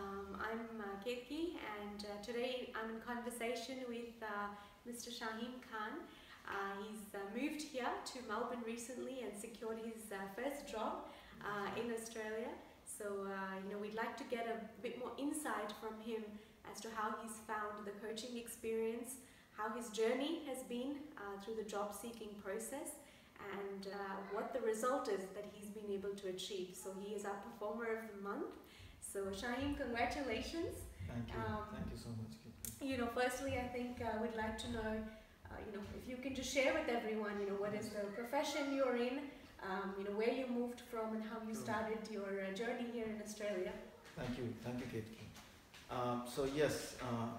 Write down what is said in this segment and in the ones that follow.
I'm Kirki, and today I'm in conversation with Mr. Shahim Khan. He's moved here to Melbourne recently and secured his first job in Australia. So, we'd like to get a bit more insight from him as to how he's found the coaching experience, how his journey has been through the job seeking process, and what the result is that he's been able to achieve. So he is our performer of the month. So Shahim, congratulations. Thank you. Thank you so much, Kiki. Firstly, I think we'd like to know, if you can just share with everyone, what is the profession you're in, where you moved from and how you started your journey here in Australia. Thank you, Kiki. So yes,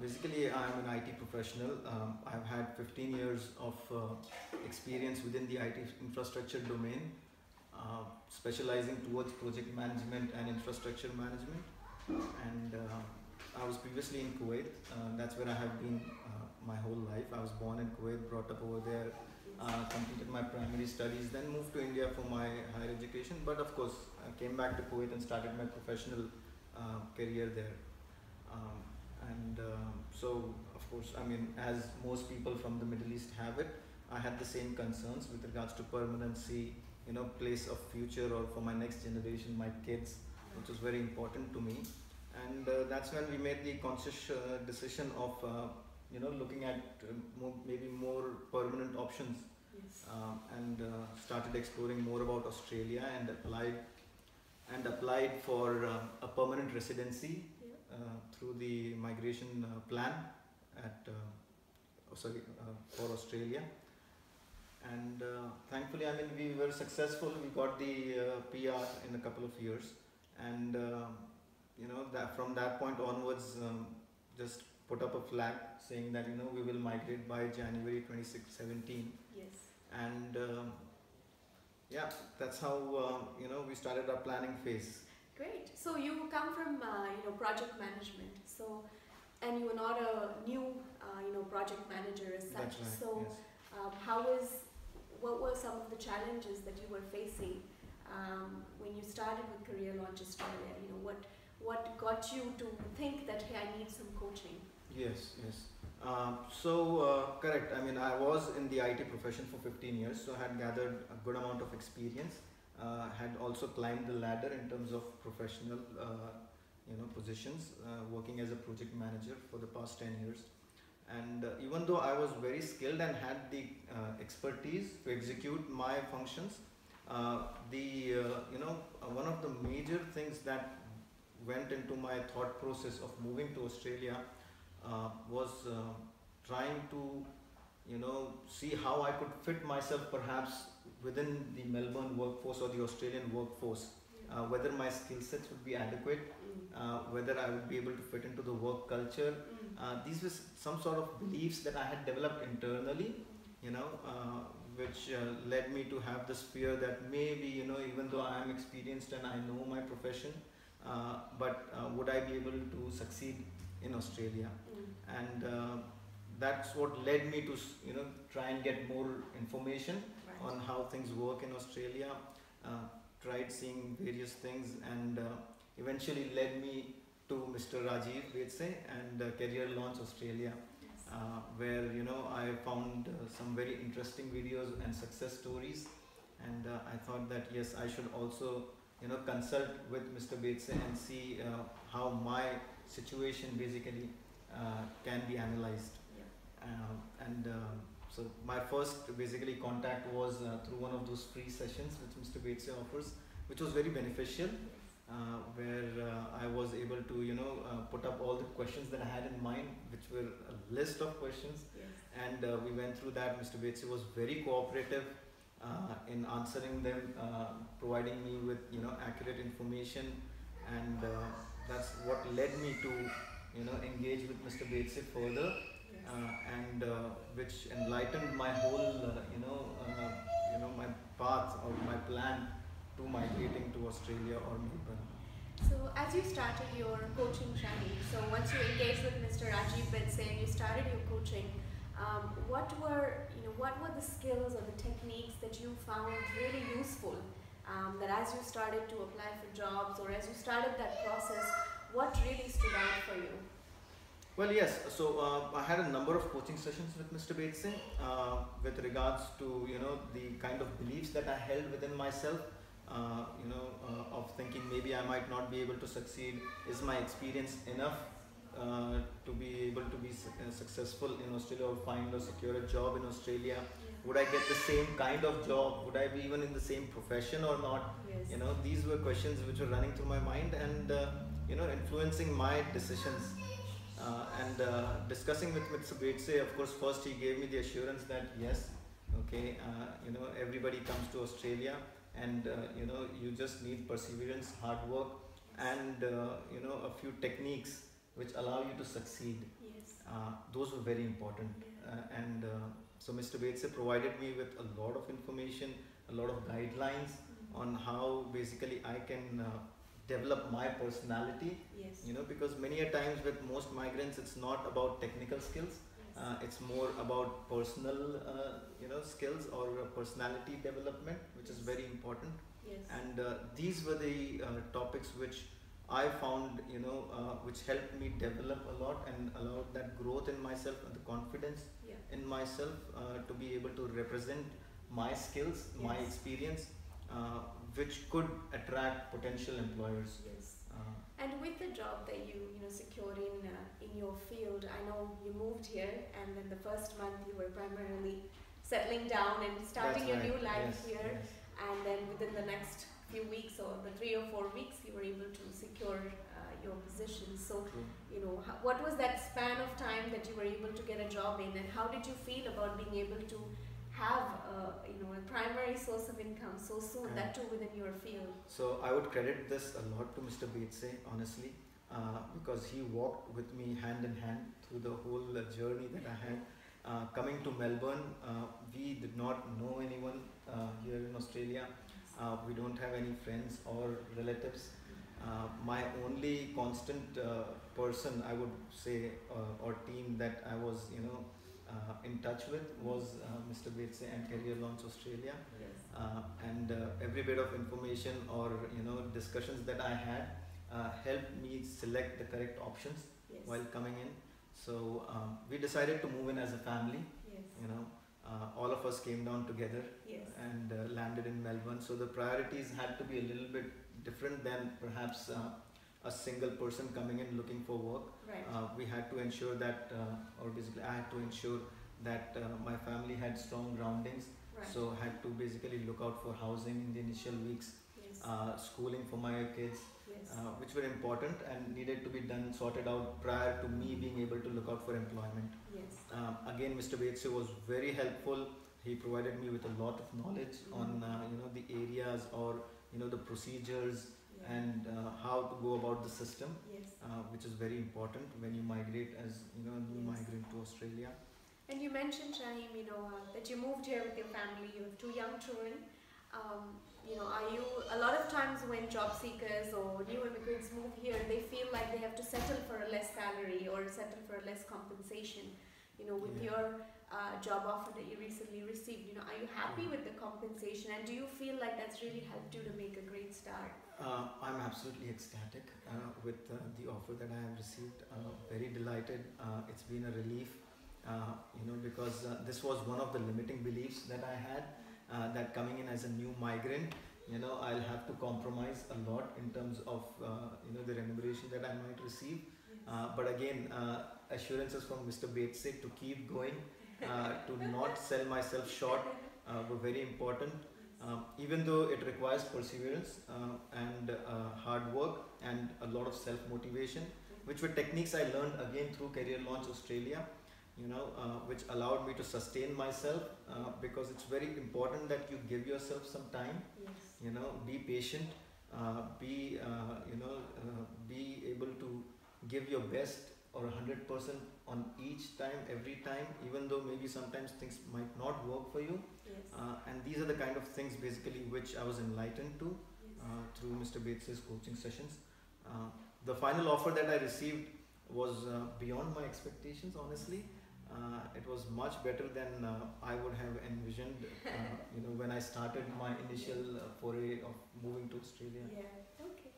basically I'm an IT professional. I've had 15 years of experience within the IT infrastructure domain, specializing towards project management and infrastructure management. And I was previously in Kuwait. That's where I have been my whole life. I was born in Kuwait, brought up over there, completed my primary studies, then moved to India for my higher education. But of course, I came back to Kuwait and started my professional career there. So, of course, as most people from the Middle East have it, I had the same concerns with regards to permanency, place of future, or for my next generation, my kids, which was very important to me. And that's when we made the conscious decision of, looking at maybe more permanent options. Yes. Started exploring more about Australia and applied for a permanent residency through the migration plan for Australia. And thankfully, we were successful. We got the PR in a couple of years, and from that point onwards, just put up a flag saying that we will migrate by January 2017. Yes. And that's how we started our planning phase. Great. So you come from project management. So, and you were not a new project manager as such. That's right. So, yes. What were some of the challenges that you were facing when you started with Career Launch Australia? What got you to think that, hey, I need some coaching? Yes. Correct. I was in the IT profession for 15 years, so I had gathered a good amount of experience. Had also climbed the ladder in terms of professional, positions, working as a project manager for the past 10 years. And even though I was very skilled and had the expertise to execute my functions, one of the major things that went into my thought process of moving to Australia was trying to, see how I could fit myself perhaps within the Melbourne workforce or the Australian workforce, whether my skill sets would be adequate, whether I would be able to fit into the work culture. These were some sort of beliefs that I had developed internally, which led me to have this fear that maybe, even though I am experienced and I know my profession, but would I be able to succeed in Australia? And that's what led me to, try and get more information on how things work in Australia. Tried seeing various things, and eventually led me to Mr. Rajiv Betse and Career Launch Australia, where I found some very interesting videos and success stories, and I thought that yes, I should also consult with Mr. Betse and see how my situation basically can be analyzed. So my first basically contact was through one of those free sessions which Mr. Betse offers, which was very beneficial, where I was able to put up all the questions that I had in mind, which were a list of questions. Yes. And we went through that. Mr. Betse was very cooperative in answering them, providing me with accurate information, and that's what led me to engage with Mr. Betse further. And which enlightened my whole, my path or my plan to migrating to Australia or Melbourne. So as you started your coaching journey, so once you engaged with Mr. Rajiv Betse and you started your coaching, what were the skills or the techniques that you found really useful? That as you started to apply for jobs or as you started that process, what really stood out for you? Well, yes. So I had a number of coaching sessions with Mr. Betse with regards to the kind of beliefs that I held within myself. Of thinking maybe I might not be able to succeed. Is my experience enough to be able to be successful in Australia or find or secure a job in Australia? Would I get the same kind of job? Would I be even in the same profession or not? Yes. These were questions which were running through my mind and influencing my decisions. Discussing with Mr. Betse, of course, first he gave me the assurance that yes, okay, everybody comes to Australia, and you just need perseverance, hard work, and a few techniques which allow you to succeed. Yes. Those were very important. So Mr. Betse provided me with a lot of information, a lot of guidelines on how basically I can develop my personality. Yes. Because many a times with most migrants it's not about technical skills. Yes. It's more about personal skills or personality development, which is very important. Yes. And these were the topics which I found which helped me develop a lot and allowed that growth in myself and the confidence in myself to be able to represent my skills, my experience, which could attract potential employers. Yes. And with the job that you secured in your field, I know you moved here, and then the first month you were primarily settling down and starting your new life here, and then within the next few weeks or the 3 or 4 weeks, you were able to secure your position. So, what was that span of time that you were able to get a job in, and how did you feel about being able to have a primary source of income so soon, that too within your field? So I would credit this a lot to Mr. Betse, honestly, because he walked with me hand in hand through the whole journey that I had. Coming to Melbourne, we did not know anyone here in Australia. We don't have any friends or relatives. My only constant person, I would say, or team that I was, in touch with was Mr. Betse and Career Launch Australia. Yes. Every bit of information or discussions that I had helped me select the correct options while coming in. So we decided to move in as a family. Yes. All of us came down together and landed in Melbourne. So the priorities had to be a little bit different than perhaps a single person coming in looking for work. Right. We had to ensure that, or basically I had to ensure that my family had strong groundings. Right. So I had to basically look out for housing in the initial weeks, schooling for my kids, which were important and needed to be sorted out prior to me being able to look out for employment. Again, Mr. Betse was very helpful. He provided me with a lot of knowledge on the areas or the procedures and how to go about the system, which is very important when you migrate as a new migrant to Australia. And you mentioned, Shahim, that you moved here with your family. You have 2 young children. Are you, a lot of times when job seekers or new immigrants move here, they feel like they have to settle for a less salary or settle for a less compensation. With your job offer that you recently received, are you happy with the compensation, and do you feel like that's really helped you to make a great start? I'm absolutely ecstatic with the offer that I have received. Very delighted. It's been a relief, because this was one of the limiting beliefs that I had, that coming in as a new migrant, I'll have to compromise a lot in terms of the remuneration that I might receive. But again, assurances from Mr. Betse to keep going, to not sell myself short, were very important. Even though it requires perseverance and hard work and a lot of self-motivation, which were techniques I learned again through Career Launch Australia, which allowed me to sustain myself, because it's very important that you give yourself some time, be patient, be able to give your best or 100% on each time, every time, even though maybe sometimes things might not work for you. And these are the kind of things basically which I was enlightened to through Mr. Betse's coaching sessions. The final offer that I received was beyond my expectations, honestly. It was much better than I would have envisioned when I started my initial foray of moving to Australia. Okay.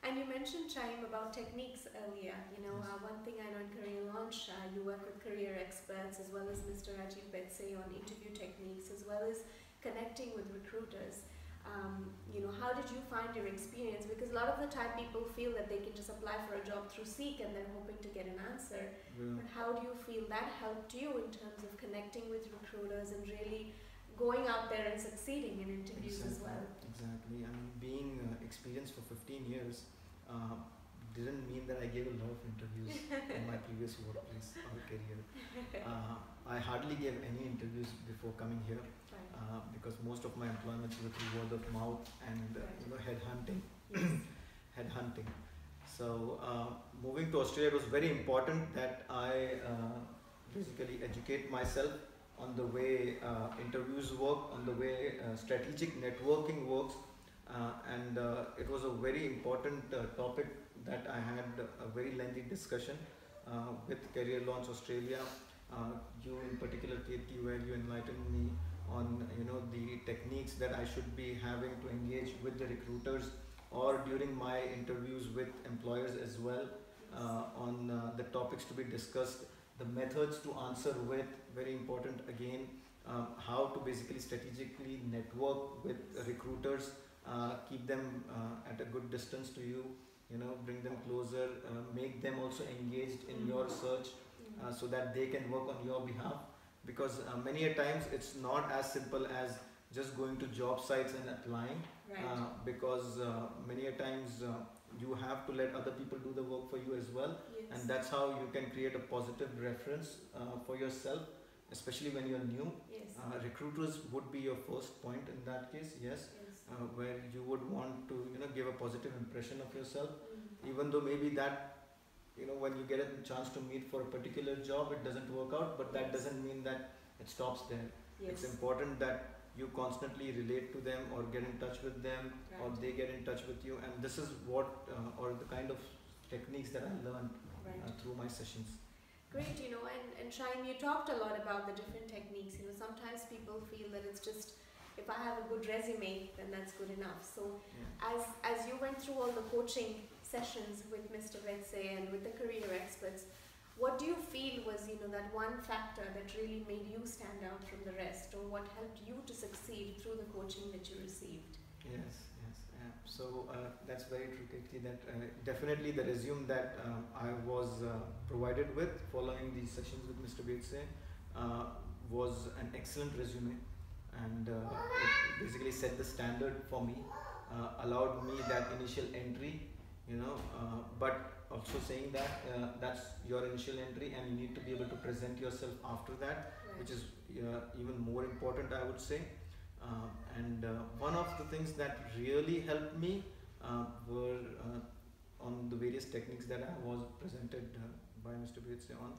And you mentioned, Chaim, about techniques earlier. Yes. One thing I know in Career Launch, you work with career experts as well as Mr. Rajiv Betse on interview techniques, as well as connecting with recruiters. How did you find your experience? Because a lot of the time people feel that they can just apply for a job through Seek and they're hoping to get an answer. Yeah. But how do you feel that helped you in terms of connecting with recruiters and really going out there and succeeding in interviews as well? Exactly. I mean, being experienced for 15 years didn't mean that I gave a lot of interviews in my previous workplace or career. I hardly gave any interviews before coming here because most of my employments were through word of mouth and headhunting. Headhunting. So moving to Australia, it was very important that I basically educate myself on the way interviews work, on the way strategic networking works, and it was a very important topic that I had a very lengthy discussion with Career Launch Australia. You in particular, Kirti, where you enlightened me on the techniques that I should be having to engage with the recruiters or during my interviews with employers as well, on the topics to be discussed, the methods to answer with, very important again, how to basically strategically network with recruiters, keep them at a good distance to you, bring them closer, make them also engaged in your search so that they can work on your behalf. Because many a times it's not as simple as just going to job sites and applying, because many a times you have to let other people do the work for you as well, and that's how you can create a positive reference for yourself, especially when you're new. Recruiters would be your first point in that case, where you would want to give a positive impression of yourself, even though maybe that when you get a chance to meet for a particular job it doesn't work out, but that doesn't mean that it stops there. It's important that you constantly relate to them or get in touch with them, or they get in touch with you, and this is what or the kind of techniques that I learned through my sessions. Great, and Shahim, you talked a lot about the different techniques. Sometimes people feel that it's just, if I have a good resume, then that's good enough. So as you went through all the coaching sessions with Mr. Betse and with the career experts, what do you feel was that one factor that really made you stand out from the rest, or what helped you to succeed through the coaching that you received? So that's very true, Kirti, that definitely the resume that I was provided with following these sessions with Mr. Betse was an excellent resume, and it basically set the standard for me, allowed me that initial entry, but also saying that that's your initial entry and you need to be able to present yourself after that, which is even more important, I would say. And one of the things that really helped me were on the various techniques that I was presented by Mr. Betse on,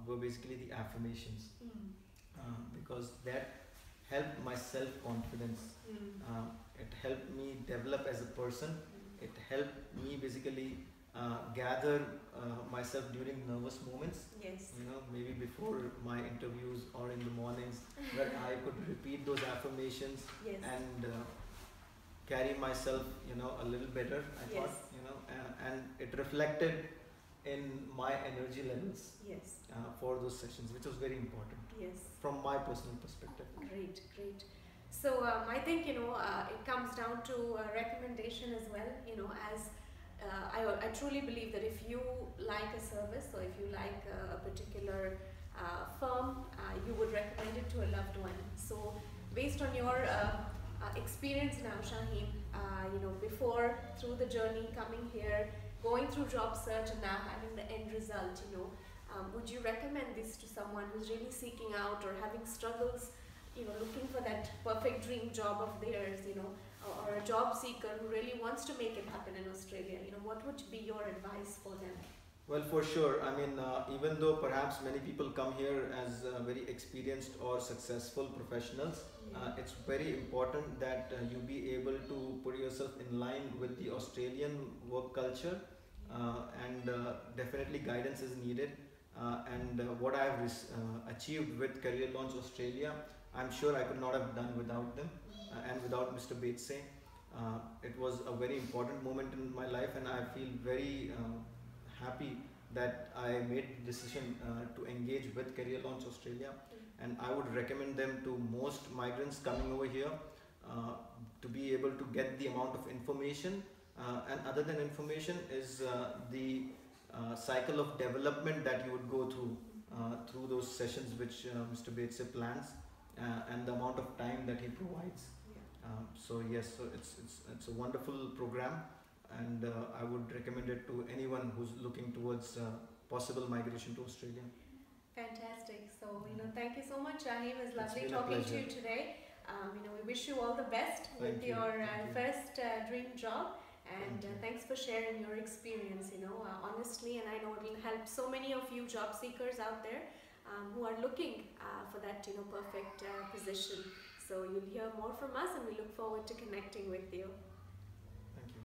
were basically the affirmations, because that helped my self-confidence. It helped me develop as a person. It helped me basically gather myself during nervous moments. Maybe before my interviews or in the mornings, where I could repeat those affirmations and carry myself, a little better. I thought, and it reflected in my energy levels for those sessions, which was very important from my personal perspective. Great. So I think it comes down to a recommendation as well. As I truly believe that if you like a service or if you like a particular firm, you would recommend it to a loved one. So based on your experience now, Shahim, before, through the journey, coming here, going through job search and now having the end result, would you recommend this to someone who's really seeking out or having struggles, looking for that perfect dream job of theirs, or a job seeker who really wants to make it happen in Australia? What would be your advice for them? Well, for sure. I mean, even though perhaps many people come here as very experienced or successful professionals, it's very important that you be able to put yourself in line with the Australian work culture, and definitely guidance is needed. And what I have achieved with Career Launch Australia, I'm sure I could not have done without them and without Mr. Betse. It was a very important moment in my life, and I feel very happy that I made the decision to engage with Career Launch Australia. And I would recommend them to most migrants coming over here to be able to get the amount of information, and other than information is the cycle of development that you would go through those sessions which Mr. Betse plans, and the amount of time that he provides. So yes, so it's a wonderful program, and I would recommend it to anyone who's looking towards possible migration to Australia. Fantastic. So, thank you so much, Shahim. It was lovely been a talking to pleasure. you today. We wish you all the best with Thank you. your Thank you. first dream job. And Thank you. thanks for sharing your experience, honestly. And I know it will help so many of you job seekers out there who are looking for that, perfect position. So you'll hear more from us, and we look forward to connecting with you.